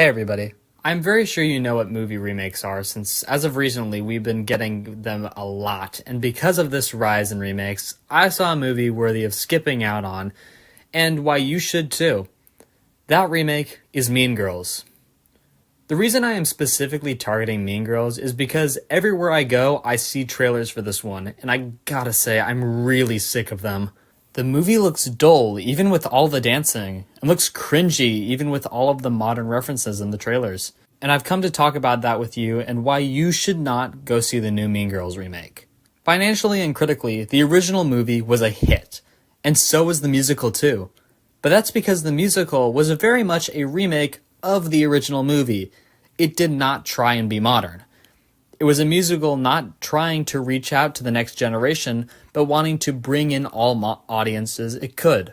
Hey everybody. I'm very sure you know what movie remakes are, since as of recently we've been getting them a lot, and because of this rise in remakes, I saw a movie worthy of skipping out on, and why you should too. That remake is Mean Girls. The reason I am specifically targeting Mean Girls is because everywhere I go, I see trailers for this one, and I gotta say, I'm really sick of them. The movie looks dull, even with all the dancing, and looks cringy, even with all of the modern references in the trailers. And I've come to talk about that with you and why you should not go see the new Mean Girls remake. Financially and critically, the original movie was a hit, and so was the musical too. But that's because the musical was very much a remake of the original movie. It did not try and be modern. It was a musical not trying to reach out to the next generation, but wanting to bring in all audiences it could.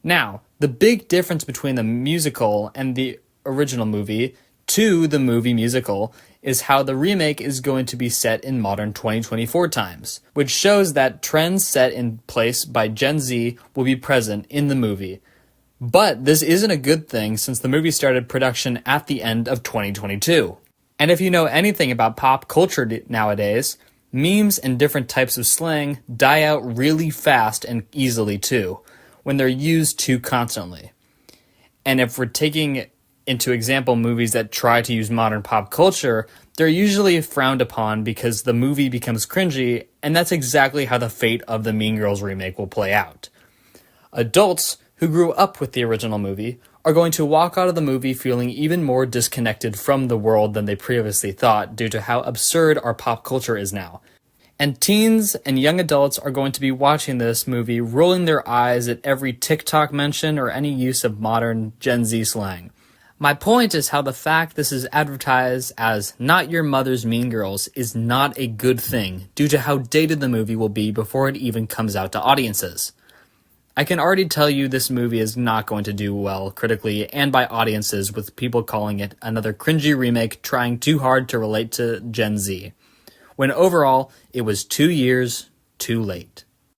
Now, the big difference between the musical and the original movie to the movie musical is how the remake is going to be set in modern 2024 times, which shows that trends set in place by Gen Z will be present in the movie. But this isn't a good thing since the movie started production at the end of 2022. And if you know anything about pop culture nowadays, memes and different types of slang die out really fast and easily too, when they're used too constantly. And if we're taking into example movies that try to use modern pop culture, they're usually frowned upon because the movie becomes cringy, and that's exactly how the fate of the Mean Girls remake will play out. Adults who grew up with the original movie are going to walk out of the movie feeling even more disconnected from the world than they previously thought due to how absurd our pop culture is now. And teens and young adults are going to be watching this movie rolling their eyes at every TikTok mention or any use of modern Gen Z slang. My point is how the fact this is advertised as not your mother's Mean Girls is not a good thing due to how dated the movie will be before it even comes out to audiences. I can already tell you this movie is not going to do well critically and by audiences, with people calling it another cringy remake trying too hard to relate to Gen Z, when overall it was 2 years too late.